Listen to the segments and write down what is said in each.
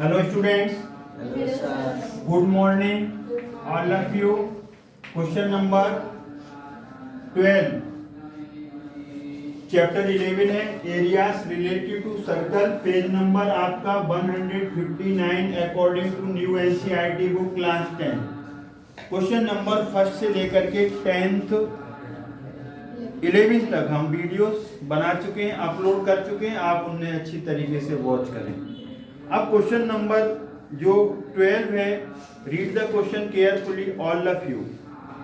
Hello students, Hello, sir. good morning all of you. Question number 12, chapter 11 है areas related to circle, page number आपका 159 according to new NCERT book class 10। Question number first से लेकर के 10th 11th तक हम videos बना चुके हैं, अपलोड कर चुके हैं, आप उन्हें अच्छी तरीके से वॉच करें। अब क्वेश्चन नंबर जो 12 है, read the question carefully all of you,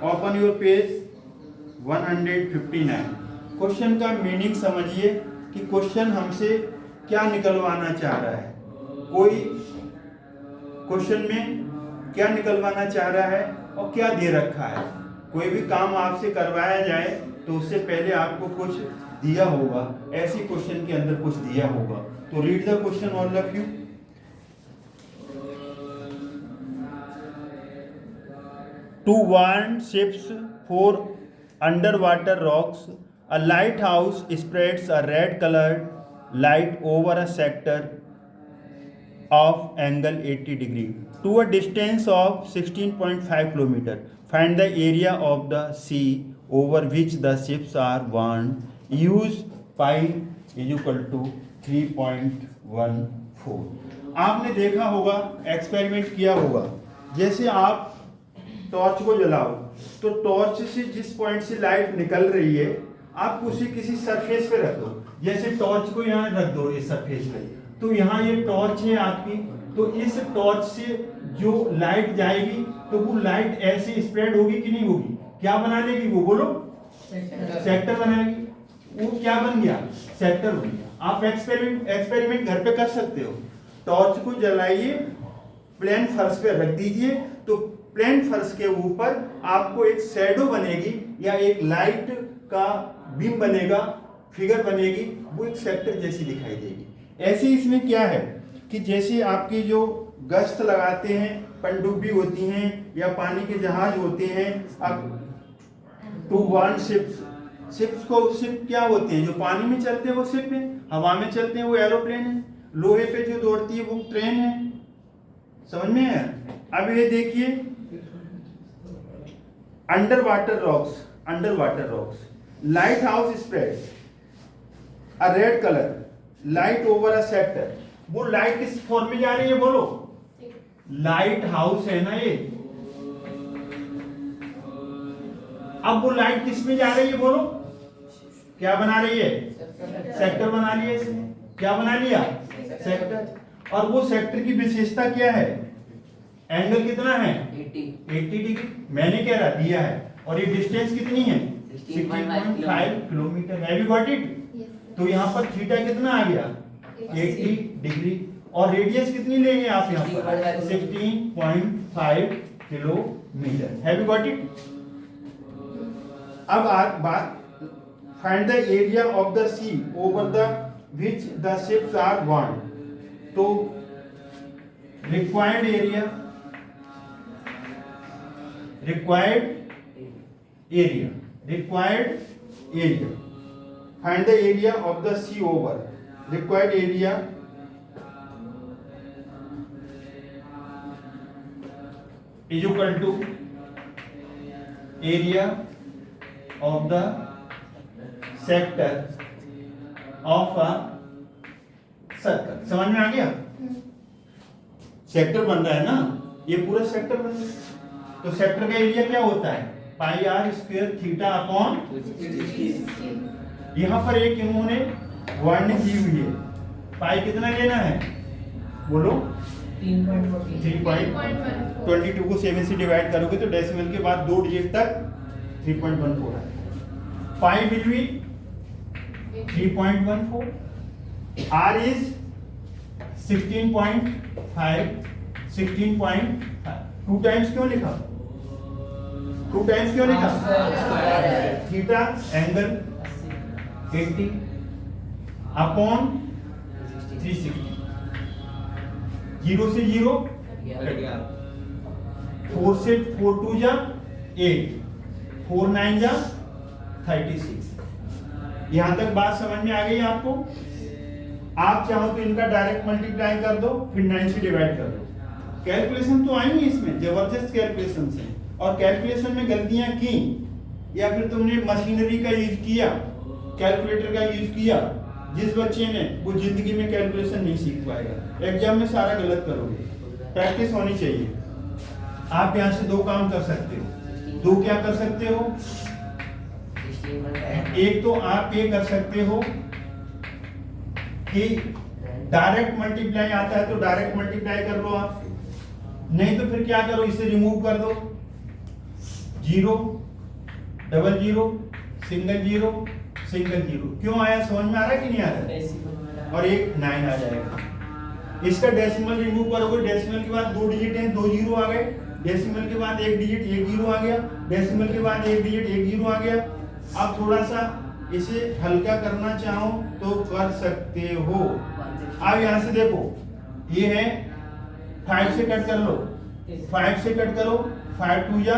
open your page 159। Question का मीनिंग समझिए कि क्वेश्चन हमसे क्या निकलवाना चाह रहा है, कोई क्वेश्चन में क्या निकलवाना चाह रहा है और क्या दे रखा है। कोई भी काम आपसे करवाया जाए तो उससे पहले आपको कुछ दिया होगा, ऐसी क्वेश्चन के अंदर कुछ दिया होगा। तो read the question all of you. To warn ships for underwater rocks, a lighthouse spreads a red colored light over a sector of angle 80 degree to a distance of 16.5 km. Find the area of the sea over which the ships are warned. Use pi is equal to 3.14. आपने देखा होगा, experiment किया होगा, जैसे आप torch को जलाओ तो टॉर्च से जिस पॉइंट से लाइट निकल रही है आप उसे किसी सरफेस पे रख दो। जैसे टॉर्च को यहाँ रख दो इस सरफेस पे, तो यहाँ ये टॉर्च है आपकी, तो इस टॉर्च से जो लाइट जाएगी तो वो लाइट ऐसे स्प्रेड होगी कि नहीं होगी, क्या बना लेगी वो, बोलो, सेक्टर बनाएगी। वो क्या बन गया, सेक्टर बन गया। आप एक्सपेरिमेंट घर पे कर सकते हो। टॉर्च को जलाइए, प्लेन फर्श पे रख दीजिए, तो प्लेन फर्श के ऊपर आपको एक शैडो बनेगी या एक लाइट का बीम बनेगा, फिगर बनेगी, वो एक सेक्टर जैसी दिखाई देगी। ऐसे इसमें क्या है कि जैसे आपकी जो गश्त लगाते हैं, पनडुब्बी होती हैं या पानी के जहाज होते हैं, अब टू वार्न शिप्स क्या होते हैं, जो पानी में चलते हैं वो शिप है, हवा में चलते हैं वो एरोप्लेन है, लोहे पे जो दौड़ती है वो ट्रेन है। समझ में है? अब ये देखिए, underwater rocks, lighthouse spreads a red color light over a sector। वो लाइट किस फॉर्म में जा रही है, बोलो, लाइट हाउस है ना ये। अब वो लाइट किस में जा रही है, बोलो, क्या बना रही है, सेक्टर बना लिया इसने। क्या बना लिया, सेक्टर। और वो सेक्टर की विशेषता क्या है, एंगल कितना है, 80 डिग्री। मैंने क्या रहा दिया है, और ये डिस्टेंस कितनी है, 16.5 kilometre. Have you got it? तो यहाँ पर थीटा कितना आ गया, 80 डिग्री, और रेडियस कितनी लेंगे आप यहाँ पर, 16.5 kilometre. Have you got it? अब बात, find the area of the sea over the which the ships are warned. तो required area, find the area of the sea over, required area is equal to area of the sector of a circle. समझ में आ गया? Sector बन रहा है ना, ये पूरा सेक्टर बन रहा है। तो सेक्टर का एरिया क्या होता है, पाई आर स्क्वायर थीटा अपॉन। यहाँ पर एक इन्होंने वार्निंग दी हुई है, पाई कितना लेना है, बोलो, 3.22 को 7 से डिवाइड करोगे तो डेसिमल के बाद 2 डिजिट तक 3.14 है। Pi will be 3.14, R is 16.5, 2 times क्यों लिखा, थीटा एंगल 80 अपॉन 360, 0 से 0, 4 से 4 2 जा 8, 4 9 जा 36। यहां तक बात समझ में आ गई आपको? आप चाहो तो इनका डायरेक्ट मल्टीप्लाई कर दो, फिर 9 से डिवाइड कर दो। कैलकुलेशन तो आई है इसमें, जबरदस्त कैलकुलेशन है। और कैलकुलेशन में गलतियां की या फिर तुमने मशीनरी का यूज किया, कैलकुलेटर का यूज किया, जिस बच्चे ने वो जिंदगी में कैलकुलेशन नहीं सीख पाएगा, एग्जाम में सारा गलत करोगे। प्रैक्टिस होनी चाहिए। आप यहाँ से 2 काम कर सकते हो। 2 क्या कर सकते हो? एक तो आप ये कर सकते हो कि डायरेक्ट मल्टीप्लाई आता है तो डायरेक्ट मल्टीप्लाई कर लो आप, नहीं तो फिर क्या करो, इसे रिमूव कर दो। 0 डबल 0 सिंगल 0 सिंगल 0। क्यों आया, समझ में आ रहा है कि नहीं आ रहा है? और एक 9 आ जाएगा। इसका डेसिमल रिमूव करोगे, डेसिमल के बाद 2 डिजिट हैं, 2 जीरो आ गए। डेसिमल के बाद 1 डिजिट, 1 जीरो आ गया। डेसिमल के बाद 1 डिजिट, 1 जीरो आ गया। आप थोड़ा सा इसे हल्का करना चाहो तो कर सकते हो। अब यहाँ से देखो, ये है 5 से कट कर लो, 5 से कट करो, 5 2 जा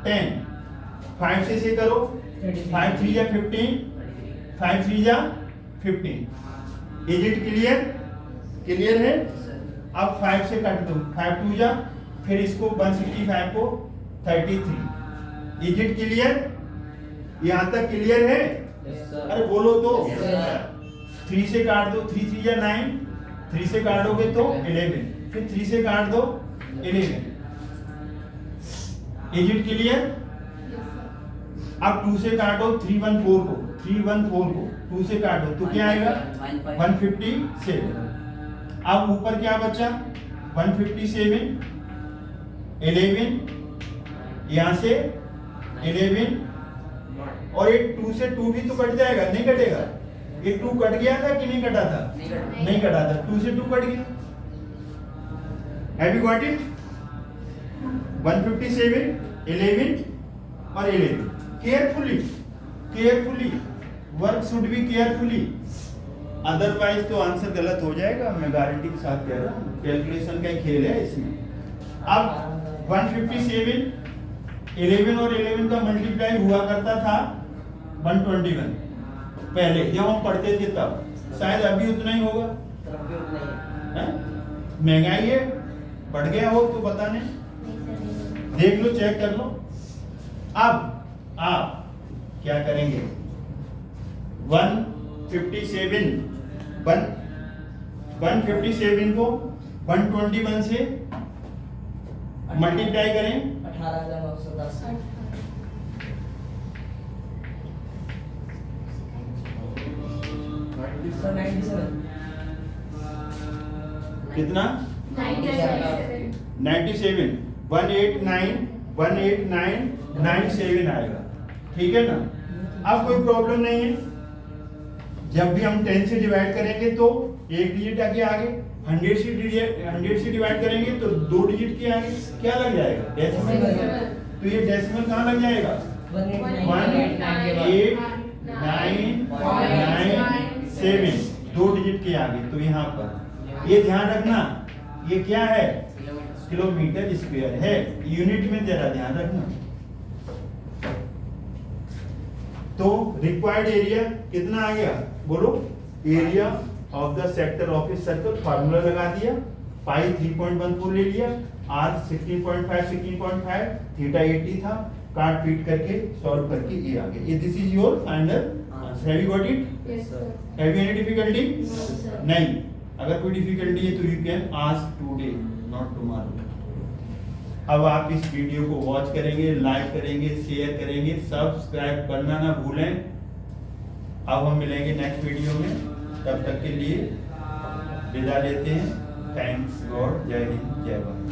10, 5 से करो, 5 3 जा 15, 5 3 जा 15। Is it clear? क्लियर है? अब 5 से कट दो, 5 2 जा, फिर इसको 165 को 33। Is it clear? यहां तक क्लियर है? अरे बोलो तो। 3 से काट दो, 3 3 जा 9, 3 से काटोगे तो 11, फिर 3 से काट दो 11। Is it clear? अब 2 से काटो 314 को, 314 को 2 से काटो तो क्या आएगा? 157। अब ऊपर क्या बचा? 157, 11, यहां से 11, और एक 2 से 2 भी तो कट जाएगा, नहीं कटेगा? ये 2 कट गया था कि नहीं कटा था? नहीं कटा था, 2 से 2 कट गया। Have you got it? 157, 11 और 11। Carefully, carefully work should be carefully, otherwise तो आंसर गलत हो जाएगा। मैं गारंटी के साथ कह रहा हूँ, कैलकुलेशन का ही खेल है इसमें। अब 157, 11 और 11 का मल्टीप्लाई हुआ करता था 121 पहले जब हम पढ़ते थे तब, शायद अभी उतना ही होगा। महंगाई है, बढ़ गया हो तो पता नहीं, देख लो, चेक कर लो। अब आप क्या करेंगे? 157 को 121 से मल्टीप्लाई करें। 18,910 कितना? 97। 18997 आएगा, ठीक है ना? अब कोई प्रॉब्लम नहीं है। जब भी हम 10 से डिवाइड करेंगे तो 1 डिजिट आगे, 100 से डिवाइड करेंगे तो 2 डिजिट के आगे क्या लग जाएगा? डेसिमल। तो ये डेसिमल कहाँ लग जाएगा? 18997, 2 डिजिट के आगे। तो यहाँ पर ये ध्यान रखना, ये क्या है? किलोमीटर स्क्वायर है, यूनिट में जरा ध्यान रखना। तो रिक्वायर्ड एरिया कितना आ गया? बोलो। Area of the sector of a circle, formula लगा दिया, पाई 3.14 ले लिया, आर 16.5, 16.5, थीटा 80 था, काट पीट करके सॉल्व करके ये आ गया। This is your final answer. Have you got it? Have you any difficulty? नहीं। अगर कोई डिफिकल्टी है तो you can ask today, not tomorrow. अब आप इस वीडियो को वॉच करेंगे, लाइक करेंगे, शेयर करेंगे, सब्सक्राइब करना ना भूलें। अब हम मिलेंगे नेक्स्ट वीडियो में, तब तक के लिए विदा लेते हैं। Thanks God. जय हिंद, जय भारत।